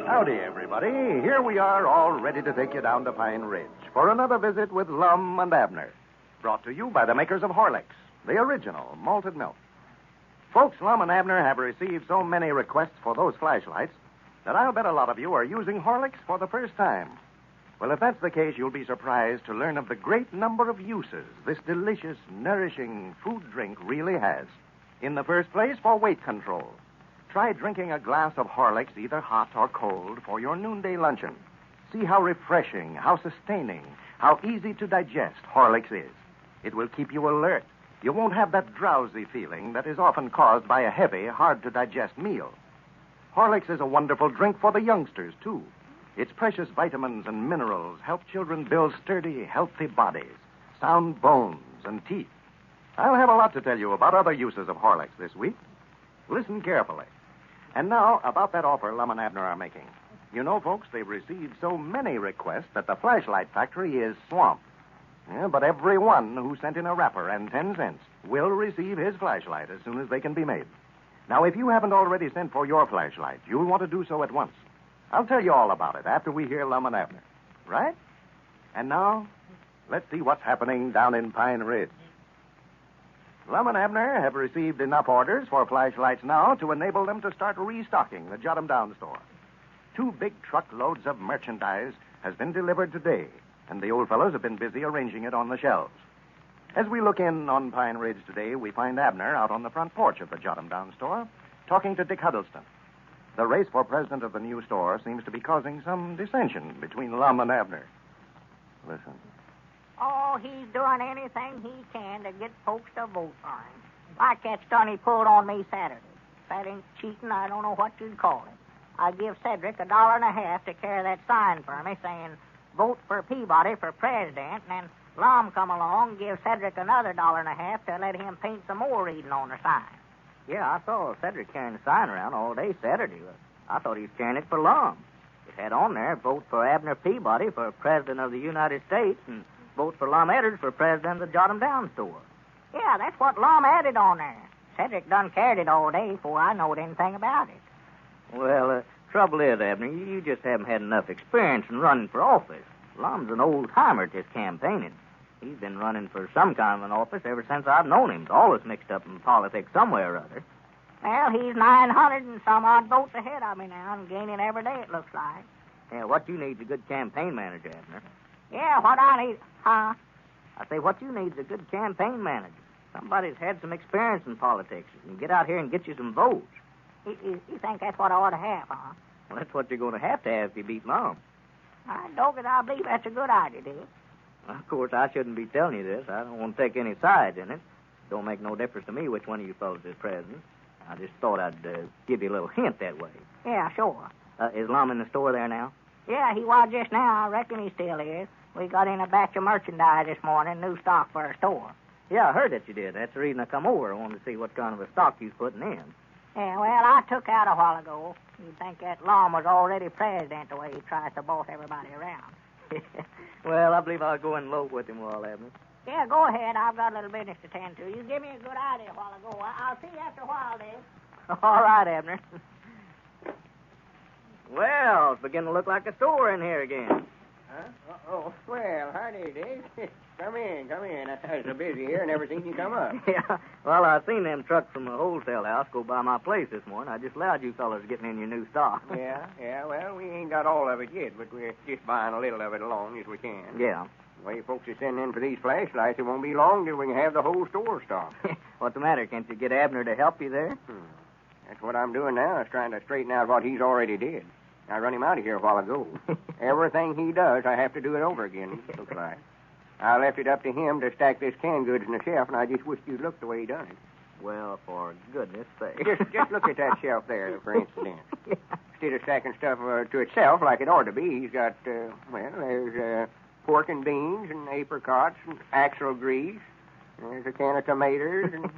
Howdy, everybody. Here we are, all ready to take you down to Pine Ridge for another visit with Lum and Abner. Brought to you by the makers of Horlicks, the original malted milk. Folks, Lum and Abner have received so many requests for those flashlights that I'll bet a lot of you are using Horlicks for the first time. Well, if that's the case, you'll be surprised to learn of the great number of uses this delicious, nourishing food drink really has. In the first place, for weight control. Try drinking a glass of Horlicks, either hot or cold, for your noonday luncheon. See how refreshing, how sustaining, how easy to digest Horlicks is. It will keep you alert. You won't have that drowsy feeling that is often caused by a heavy, hard-to-digest meal. Horlicks is a wonderful drink for the youngsters, too. Its precious vitamins and minerals help children build sturdy, healthy bodies, sound bones, and teeth. I'll have a lot to tell you about other uses of Horlicks this week. Listen carefully. And now, about that offer Lum and Abner are making. You know, folks, they've received so many requests that the flashlight factory is swamped. Yeah, but everyone who sent in a wrapper and 10 cents will receive his flashlight as soon as they can be made. Now, if you haven't already sent for your flashlight, you'll want to do so at once. I'll tell you all about it after we hear Lum and Abner. Right? And now, let's see what's happening down in Pine Ridge. Lum and Abner have received enough orders for flashlights now to enable them to start restocking the Jot 'em Down store. 2 big truckloads of merchandise has been delivered today, and the old fellows have been busy arranging it on the shelves. As we look in on Pine Ridge today, we find Abner out on the front porch of the Jot 'em Down store, talking to Dick Huddleston. The race for president of the new store seems to be causing some dissension between Lum and Abner. Listen. Oh, he's doing anything he can to get folks to vote for him. Like that stunt he pulled on me Saturday. If that ain't cheating, I don't know what you'd call it. I give Cedric $1.50 to carry that sign for me saying, vote for Peabody for president, and then Lum come along and give Cedric another $1.50 to let him paint some more reading on the sign. Yeah, I saw Cedric carrying the sign around all day Saturday. I thought he was carrying it for Lum. It had on there, vote for Abner Peabody for president of the United States, and vote for Lum Edders for president of the Jot 'em Down store. Yeah, that's what Lum added on there. Cedric done carried it all day before I knowed anything about it. Well, trouble is, Abner, you just haven't had enough experience in running for office. Lum's an old-timer at this campaigning. He's been running for some kind of an office ever since I've known him. He's always mixed up in politics somewhere or other. Well, he's 900 and some odd votes ahead of me now, and gaining every day, it looks like. Yeah, what you need is a good campaign manager, Abner. Yeah, what I need... Huh? I say, what you need is a good campaign manager. Somebody who's had some experience in politics and can get out here and get you some votes. You think that's what I ought to have, huh? Well, that's what you're going to have if you beat Lum. I believe that's a good idea, Dick. Well, of course, I shouldn't be telling you this. I don't want to take any sides in it. Don't make no difference to me which one of you fellows is president. I just thought I'd give you a little hint that way. Yeah, sure. Is Lum in the store there now? Yeah, he was just now. I reckon he still is. We got in a batch of merchandise this morning, new stock for our store. Yeah, I heard that you did. That's the reason I come over. I wanted to see what kind of a stock you was putting in. Yeah, well, I took out a while ago. You'd think that Lum was already president the way he tries to boss everybody around. Well, I believe I'll go and loaf with him a while, Abner. Yeah, go ahead. I've got a little business to tend to. You give me a good idea a while ago. I'll see you after a while, Dave. All right, Abner. Well, it's beginning to look like a store in here again. Huh? Oh, well, howdy, Dave. Come in. I was so busy here, never seen you come up. Yeah, well, I seen them trucks from the wholesale house go by my place this morning. I just allowed you fellas getting in your new stock. Yeah, well, we ain't got all of it yet, but we're just buying a little of it along as we can. Yeah. The way folks are sending in for these flashlights, it won't be long till we can have the whole store stocked. What's the matter? Can't you get Abner to help you there? That's what I'm doing now, is trying to straighten out what he's already did. I run him out of here a while ago. Everything he does, I have to do it over again, it looks like. I left it up to him to stack this canned goods in the shelf, and I just wish you'd look the way he done it. Well, for goodness sake. Just look at that shelf there, for instance. Yeah. Instead of stacking stuff to itself like it ought to be, he's got, there's pork and beans and apricots and axle grease. There's a can of tomatoes and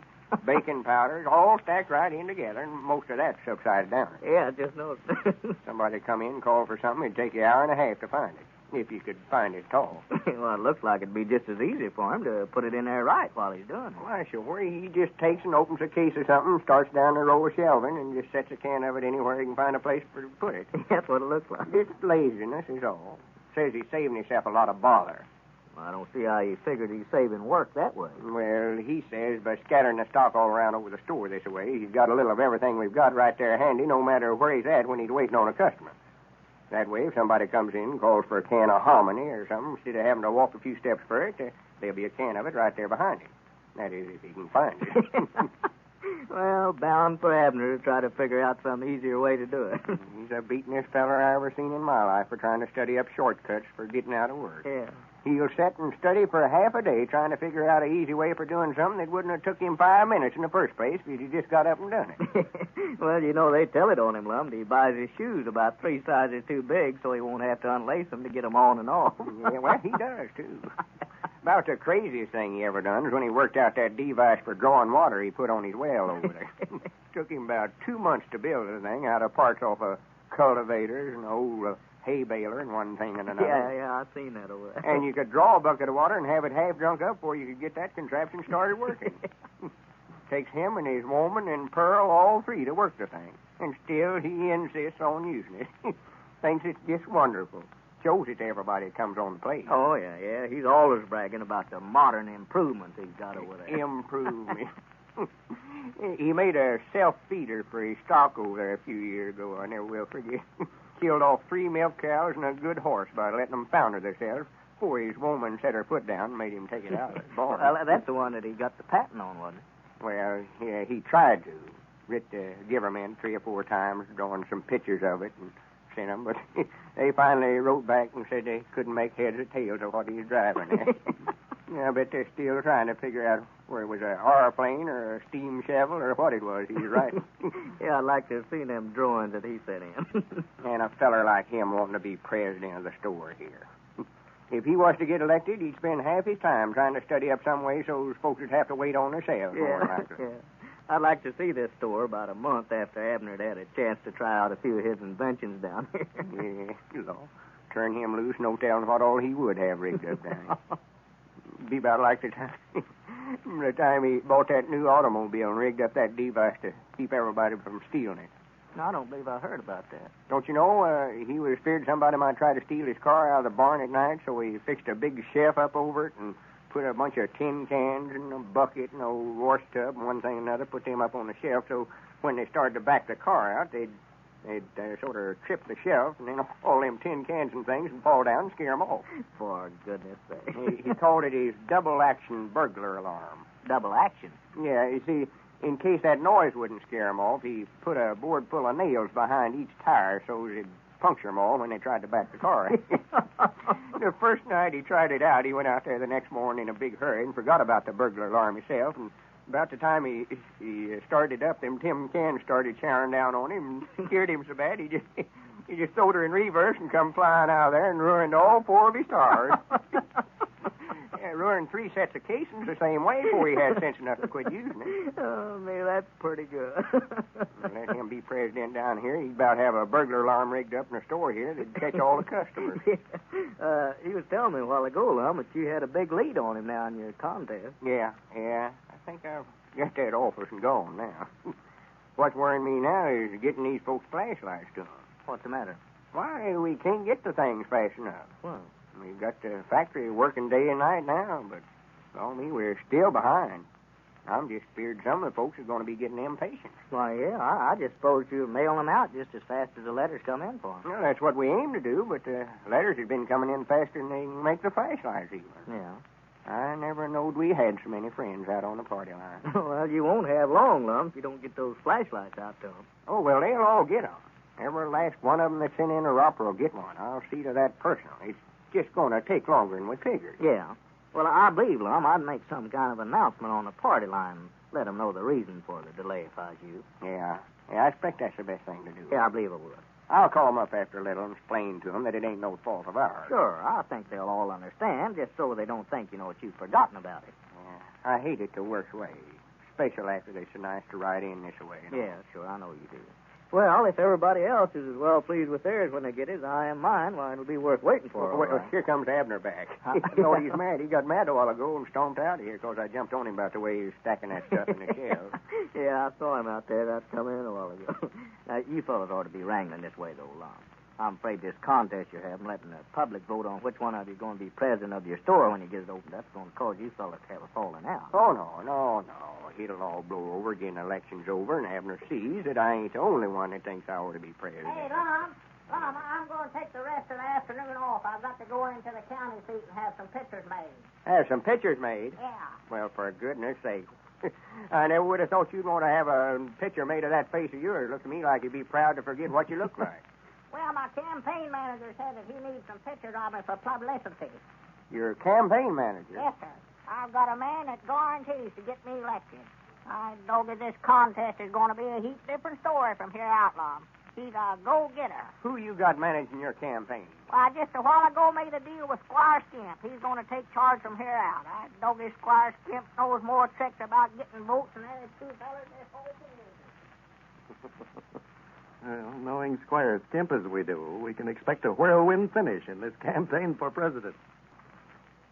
baking powders, all stacked right in together, and most of that's upside down. Yeah, I just noticed. Somebody come in and call for something, it'd take you an hour and a half to find it. if you could find it tall. Well, it looks like it'd be just as easy for him to put it in there right while he's doing it. Why, sure. He just takes and opens a case of something, starts down the row of shelving, and just sets a can of it anywhere he can find a place to put it. That's what it looks like. It's laziness is all. Says he's saving himself a lot of bother. Well, I don't see how he figured he's saving work that way. Well, he says by scattering the stock all around over the store this way, he's got a little of everything we've got right there handy, no matter where he's at when he's waiting on a customer. That way, if somebody comes in and calls for a can of hominy or something, instead of having to walk a few steps for it, there'll be a can of it right there behind him. That is, if he can find it. Well, bound for Abner to try to figure out some easier way to do it. He's the beatenest feller I ever seen in my life for trying to study up shortcuts for getting out of work. Yeah. He'll sit and study for half a day trying to figure out an easy way for doing something that wouldn't have took him 5 minutes in the first place if he'd just got up and done it. Well, you know, they tell it on him, Lum. He buys his shoes about 3 sizes too big so he won't have to unlace them to get them on and off. Yeah, well, he does, too. About the craziest thing he ever done is when he worked out that device for drawing water he put on his well over there. Took him about 2 months to build the thing out of parts off of cultivators and old hay baler and one thing and another. Yeah, I've seen that over there. And you could draw a bucket of water and have it half drunk up before you could get that contraption started working. Takes him and his woman and Pearl, all 3, to work the thing. And still he insists on using it. Thinks it's just wonderful. Shows it to everybody that comes on the place. Oh, yeah. He's always bragging about the modern improvements he's got over there. Improvement. He made a self-feeder for his stock over there a few years ago. I never will forget. Killed off 3 milk cows and a good horse by letting them founder themselves before his woman set her foot down and made him take it out of the barn. Well, that's the one that he got the patent on, wasn't it? Well, yeah, he tried to. Writ the Giverman 3 or 4 times, drawing some pictures of it and sent them, but they finally wrote back and said they couldn't make heads or tails of what he was driving at. Yeah, I bet they're still trying to figure out where it was a airplane or a steam shovel or what it was he was writing. Yeah, I'd like to have seen them drawings that he sent in. And a feller like him wanting to be president of the store here. If he was to get elected, he'd spend half his time trying to study up some way so folks would have to wait on themselves. Yeah. I'd like to see this store about a month after Abner had a chance to try out a few of his inventions down here. Yeah, Lord. Turn him loose, no telling what all he would have rigged up down here. Be about like the time he bought that new automobile and rigged up that device to keep everybody from stealing it. No, I don't believe I heard about that. Don't you know, he was feared somebody might try to steal his car out of the barn at night, so he fixed a big shelf up over it and put a bunch of tin cans and a bucket and a wash tub and one thing and another, put them up on the shelf so when they started to back the car out, they'd sort of trip the shelf and then all them tin cans and things would fall down and scare them off. For goodness sake. He called it his double-action burglar alarm. Double action? Yeah, you see, in case that noise wouldn't scare him off, he put a board full of nails behind each tire so it'd puncture them all when they tried to back the car. The first night he tried it out, he went out there the next morning in a big hurry and forgot about the burglar alarm himself. And about the time he started up, them tin cans started showering down on him and scared him so bad he just throwed her in reverse and come flying out of there and ruined all 4 of his tires. Ruined 3 sets of casings the same way before he had sense enough to quit using it. Oh, man, that's pretty good. Let him be president down here. He'd about have a burglar alarm rigged up in the store here that'd catch all the customers. He was telling me a while ago, Lum, that you had a big lead on him now in your contest. Yeah. I think I've got that office and gone now. What's worrying me now is getting these folks flashlights to them. What's the matter? Why, we can't get the things fast enough. Well, We've got the factory working day and night now, but, we're still behind. I'm just feared some of the folks are going to be getting impatient. Why, yeah, I just suppose you'd mail them out just as fast as the letters come in for them. Well, that's what we aim to do, but the letters have been coming in faster than they can make the flashlights even. Yeah. I never knowed we had so many friends out on the party line. Well, you won't have long, Lum, if you don't get those flashlights out to them. Oh, well, they'll all get them. Every last one of them that's in the Roper will get one. I'll see to that personally. It's just going to take longer than we figured. Yeah. Well, I believe, Lum, I'd make some kind of announcement on the party line and let them know the reason for the delay if I was you. Yeah, I expect that's the best thing to do. Yeah, I believe I would. I'll call them up after a little and explain to them that it ain't no fault of ours. Sure, I think they'll all understand, just so they don't think, that you've forgotten about it. Yeah, I hate it the worst way, especially after they're so nice to ride in this way. Yeah, sure, I know you do. Well, if everybody else is as well pleased with theirs when they get it as I am mine, why, it'll be worth waiting for. Well, here comes Abner back. You know, he's mad. He got mad a while ago and stomped out of here because I jumped on him about the way he was stacking that stuff in the shelves. Yeah, I saw him out there. That's coming in a while ago. Now, you fellas ought to be wrangling this way, though, Lum. I'm afraid this contest you're having, letting the public vote on which one of you is going to be president of your store when you get it open, that's going to cause you fellas to have a falling out. Oh, no. It'll all blow over again. The election's over, and Abner sees that I ain't the only one that thinks I ought to be president. Hey, Lum, I'm going to take the rest of the afternoon off. I've got to go into the county seat and have some pictures made. Have some pictures made? Yeah. Well, for goodness sake. I never would have thought you'd want to have a picture made of that face of yours. Looks to me like you'd be proud to forget what you look like. Well, my campaign manager said that he needs some pictures of me for publicity. Your campaign manager? Yes, sir. I've got a man that guarantees to get me elected. I know that this contest is going to be a heap different story from here out, Lum. He's a go-getter. Who you got managing your campaign? Well, I just a while ago made a deal with Squire Skimp. He's going to take charge from here out. I know this Squire Skimp knows more tricks about getting votes than any two fellas in this whole community. Well, knowing Squire Skimp as we do, we can expect a whirlwind finish in this campaign for president.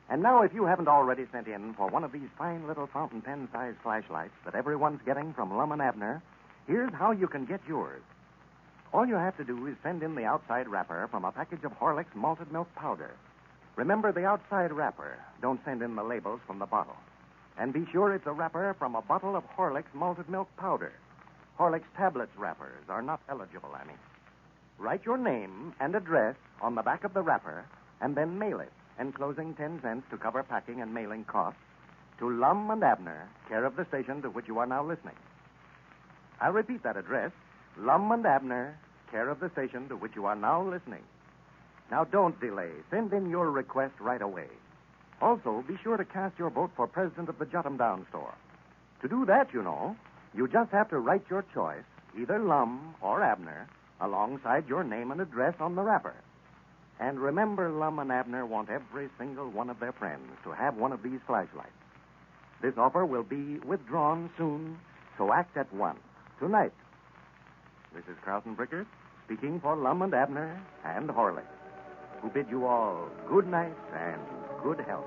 And now, if you haven't already sent in for one of these fine little fountain pen-sized flashlights that everyone's getting from Lum and Abner, here's how you can get yours. All you have to do is send in the outside wrapper from a package of Horlicks malted milk powder. Remember the outside wrapper. Don't send in the labels from the bottle. And be sure it's a wrapper from a bottle of Horlicks malted milk powder. Horlicks tablets wrappers are not eligible, Annie. Write your name and address on the back of the wrapper and then mail it, enclosing 10 cents to cover packing and mailing costs, to Lum and Abner, care of the station to which you are now listening. I'll repeat that address, Lum and Abner, care of the station to which you are now listening. Now, don't delay. Send in your request right away. Also, be sure to cast your vote for president of the Jot 'em Down store. To do that, you know, you just have to write your choice, either Lum or Abner, alongside your name and address on the wrapper. And remember, Lum and Abner want every single one of their friends to have one of these flashlights. This offer will be withdrawn soon, so act at once, tonight. This is Carlton Bricker, speaking for Lum and Abner and Horlicks, who bid you all good night and good health.